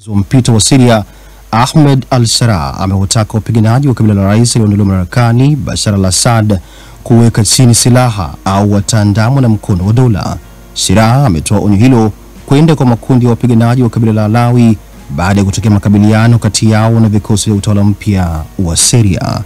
wa mpito wa Syria Ahmed al-Sharaa amewataka wapiganaji wa kabila la rais aliondolewa madarakani Bashar al-Assad kuweka chini silaha au wataandamwa na mkono wa dola. Sharaa ametoa onyo hilo kwenda kwa makundi ya wapiganaji wa kabila la Alawi baada ya kutokea makabiliano kati yao na vikosi vya utawala mpya wa Syria.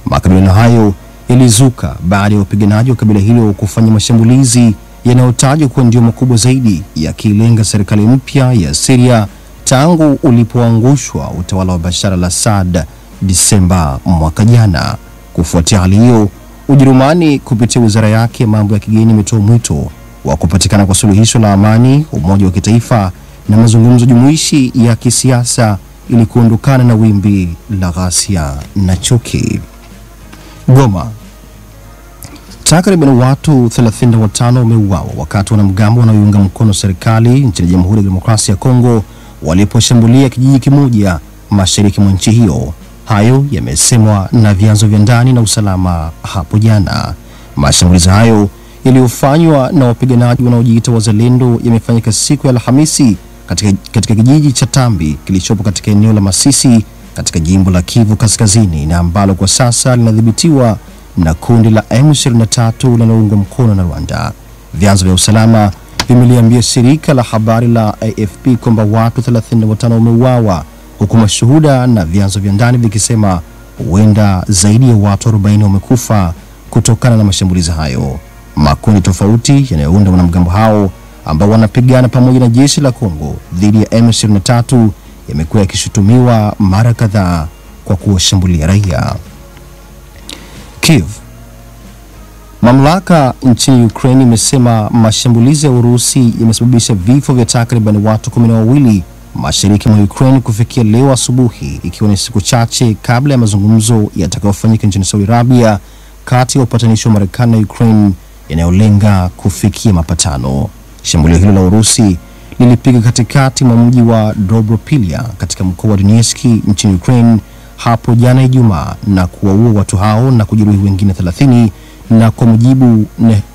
Makabiliano hayo yalizuka baada ya wapiganaji wa kabila hilo kufanya mashambulizi yanayotajwa kuwa ndio makubwa zaidi yakilenga serikali mpya ya Syria tangu ulipoangushwa utawala wa Bashar al-Assad Disemba mwaka jana. Kufuatia hali hiyo, Ujerumani kupitia wizara yake ya mambo ya kigeni imetoa mwito wa kupatikana kwa suluhisho la amani, umoja wa kitaifa na mazungumzo jumuishi ya kisiasa ili kuondokana na wimbi la ghasia na chuki. Goma. Takriban watu 35 wameuawa wakati wanamgambo wanaoiunga mkono serikali nchini Jamhuri ya Demokrasia ya Kongo waliposhambulia kijiji kimoja mashariki mwa nchi hiyo. Hayo yamesemwa na vyanzo vya ndani na usalama hapo jana. Mashambulizi hayo yaliyofanywa na wapiganaji wanaojiita wazalendo yamefanyika siku ya Alhamisi katika kijiji cha Tambi kilichopo katika eneo la Masisi katika jimbo la Kivu Kaskazini na ambalo kwa sasa linadhibitiwa na kundi la M23 linaloungwa mkono na Rwanda. Vyanzo vya usalama vimeliambia shirika la habari la AFP kwamba watu 35 wameuawa, huku mashuhuda na vyanzo vya ndani vikisema huenda zaidi ya watu 40 wamekufa kutokana na mashambulizi hayo. Makundi tofauti yanayounda wanamgambo hao ambao wanapigana pamoja na jeshi la Kongo dhidi ya M23 yamekuwa yakishutumiwa mara kadhaa kwa kuwashambulia raia. Kiev. Mamlaka nchini Ukraine imesema mashambulizi ya Urusi yamesababisha vifo vya takriban watu 12 mashariki mwa Ukraine kufikia leo asubuhi, ikiwa ni siku chache kabla ya mazungumzo yatakayofanyika nchini Saudi Arabia kati ya upatanishi wa Marekani na Ukraine yanayolenga kufikia mapatano. Shambulio hilo la Urusi lilipiga katikati mwa mji wa Dobropilya katika mkoa wa Donetsk nchini Ukraine hapo jana Ijumaa na kuwaua watu hao na kujeruhi wengine 30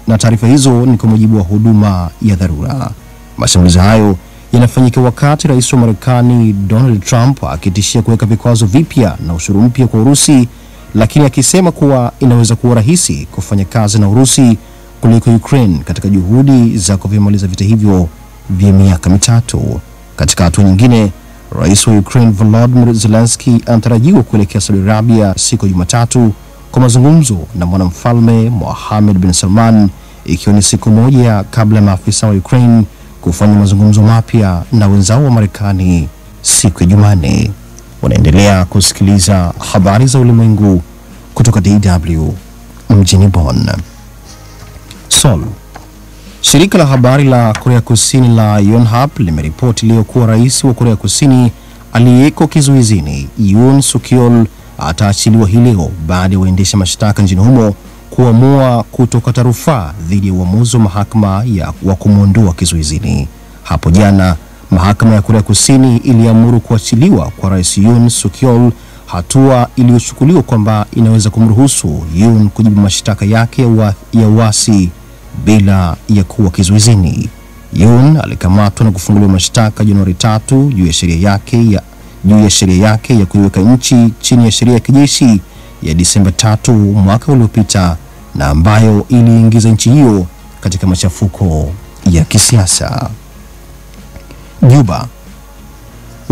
na taarifa hizo ni kwa mujibu wa huduma ya dharura. Mashambulizi hayo yanafanyika wakati rais wa Marekani Donald Trump akitishia kuweka vikwazo vipya na ushuru mpya kwa Urusi, lakini akisema kuwa inaweza kuwa rahisi kufanya kazi na Urusi kuliko Ukraine katika juhudi za kuvimaliza vita hivyo vya miaka mitatu. Katika hatua nyingine, rais wa Ukraine Volodymyr Zelensky anatarajiwa kuelekea Saudi Arabia siku ya Jumatatu kwa mazungumzo na mwanamfalme Mohammed bin Salman, ikiwa ni siku moja kabla ya maafisa wa Ukraine kufanya mazungumzo mapya na wenzao wa Marekani siku ya Jumanne. Wanaendelea kusikiliza habari za ulimwengu kutoka DW mjini Bonn. Seoul. Shirika la habari la Korea Kusini la Yonhap limeripoti leo kuwa rais wa Korea Kusini aliyeko kizuizini Yoon Suk Yeol ataachiliwa hii leo baada ya waendesha mashtaka nchini humo kuamua kutokata rufaa dhidi ya uamuzi wa mahakama wa kumwondoa kizuizini. Hapo jana, mahakama ya Korea Kusini iliamuru kuachiliwa kwa rais Yoon Suk Yeol, hatua iliyochukuliwa kwamba inaweza kumruhusu Yoon kujibu mashtaka yake ya uasi bila ya kuwa kizuizini. Yoon alikamatwa na kufunguliwa mashtaka Januari 3 juu ya sheria yake ya kuiweka nchi chini ya sheria ya kijeshi ya Disemba 3 mwaka uliopita na ambayo iliingiza nchi hiyo katika machafuko ya kisiasa. Juba.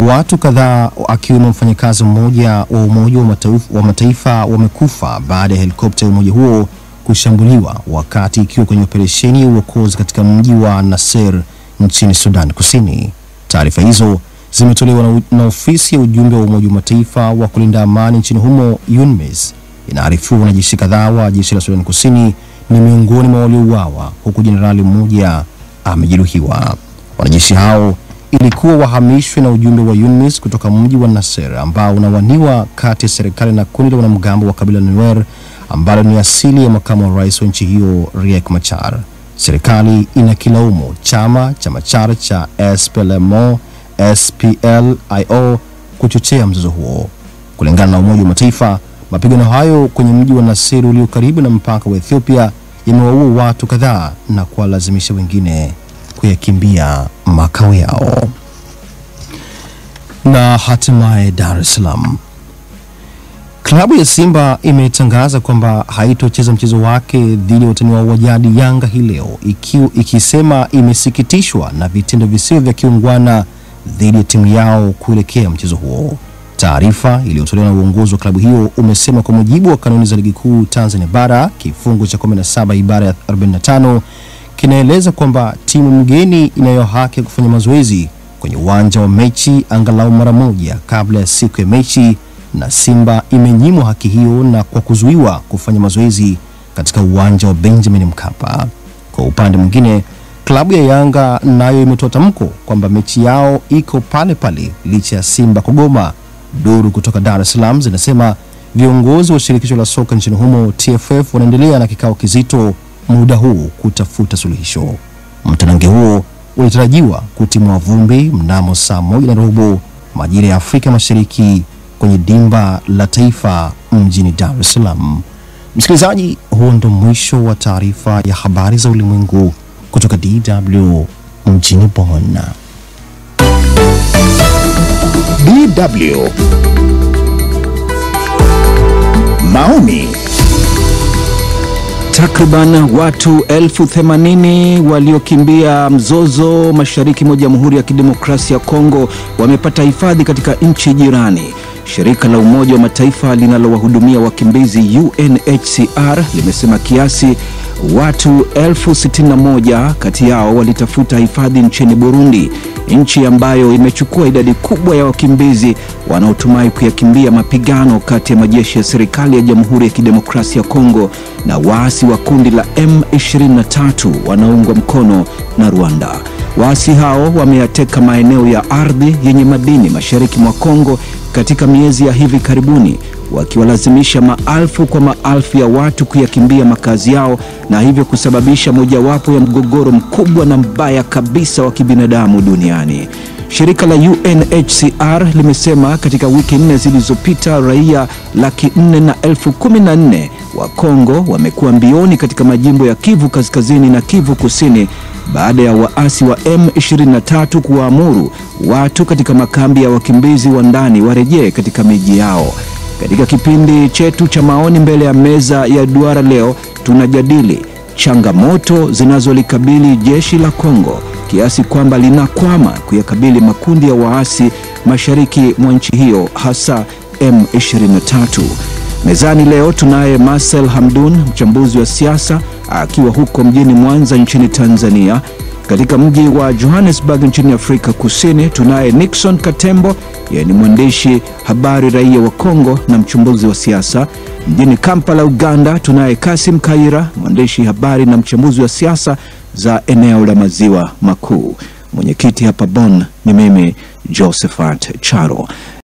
Watu kadhaa akiwemo mfanyakazi mmoja wa Umoja wa Mataifa wamekufa baada ya helikopta ya umoja huo kushambuliwa wakati ikiwa kwenye operesheni ya uokozi katika mji wa Nasser nchini Sudan Kusini. Taarifa hizo zimetolewa na ofisi ya ujumbe wa Umoja wa Mataifa wa kulinda amani nchini humo UNMISS. Inaarifiwa wanajeshi kadhaa wa jeshi la Sudan Kusini ni miongoni mwa waliouawa, huku jenerali mmoja amejeruhiwa. Wanajeshi hao ilikuwa wahamishwe na ujumbe wa UNMISS kutoka mji wa Nasser ambao unawaniwa kati ya serikali na kundi la wanamgambo wa kabila Nuer ambalo ni asili ya makamu wa rais wa nchi hiyo Riek Machar. Serikali inakilaumu chama cha Machar cha SPLIO kuchochea mzozo huo. Kulingana na Umoja wa Mataifa, mapigano hayo kwenye mji wa Nasser ulio karibu na mpaka wa Ethiopia yamewaua watu kadhaa na kuwalazimisha wengine kuyakimbia makao yao. Na hatimaye Dar es Salaam. Klabu ya Simba imetangaza kwamba haitocheza mchezo wake dhidi ya watani wao wa jadi Yanga hii leo, ikisema imesikitishwa na vitendo visivyo vya kiungwana dhidi ya timu yao kuelekea mchezo huo. Taarifa iliyotolewa na uongozi wa klabu hiyo umesema kwa mujibu wa kanuni za Ligi Kuu Tanzania Bara, kifungu cha 17 ibara ya 45 kinaeleza kwamba timu mgeni inayo haki ya kufanya mazoezi kwenye uwanja wa mechi angalau mara moja kabla ya siku ya mechi, na Simba imenyimwa haki hiyo na kwa kuzuiwa kufanya mazoezi katika uwanja wa Benjamin Mkapa. Kwa upande mwingine, klabu ya Yanga nayo imetoa tamko kwamba mechi yao iko pale pale licha ya Simba kugoma. Duru kutoka Dar es Salaam zinasema viongozi wa shirikisho la soka nchini humo TFF wanaendelea na kikao kizito muda huu kutafuta suluhisho. Mtanange huo ulitarajiwa kutimua vumbi mnamo saa 1:15 majira ya Afrika Mashariki kwenye dimba la taifa mjini Dar es Salaam. Msikilizaji, huo ndo mwisho wa taarifa ya habari za ulimwengu kutoka DW mjini Bonn. DW maoni. Takriban watu 80,000 waliokimbia mzozo mashariki mwa Jamhuri ya Kidemokrasia ya Kongo wamepata hifadhi katika nchi jirani. Shirika la Umoja wa Mataifa linalowahudumia wakimbizi UNHCR limesema kiasi watu 61,000 kati yao walitafuta hifadhi nchini Burundi, nchi ambayo imechukua idadi kubwa ya wakimbizi wanaotumai kuyakimbia mapigano kati ya majeshi ya serikali ya Jamhuri ya Kidemokrasia ya Kongo na waasi wa kundi la M23 wanaoungwa mkono na Rwanda. Waasi hao wameyateka maeneo ya ardhi yenye madini mashariki mwa Kongo katika miezi ya hivi karibuni, wakiwalazimisha maelfu kwa maelfu ya watu kuyakimbia makazi yao na hivyo kusababisha mojawapo ya mgogoro mkubwa na mbaya kabisa wa kibinadamu duniani. Shirika la UNHCR limesema katika wiki 4 zilizopita raia 414,000 wa Kongo wamekuwa mbioni katika majimbo ya Kivu Kaskazini na Kivu Kusini baada ya waasi wa M23 kuamuru watu katika makambi ya wakimbizi wa ndani warejee katika miji yao. Katika kipindi chetu cha maoni mbele ya meza ya duara leo, tunajadili changamoto zinazolikabili jeshi la Kongo kiasi kwamba linakwama kuyakabili makundi ya waasi mashariki mwa nchi hiyo, hasa M23. Mezani leo tunaye Marcel Hamdun, mchambuzi wa siasa akiwa huko mjini Mwanza nchini Tanzania. Katika mji wa Johannesburg nchini Afrika Kusini tunaye Nixon Katembo, yeye ni mwandishi habari raia wa Kongo na mchambuzi wa siasa. Mjini Kampala Uganda tunaye Kasim Kaira, mwandishi habari na mchambuzi wa siasa za eneo la Maziwa Makuu. Mwenyekiti hapa Bonn ni mimi Josephat Charo.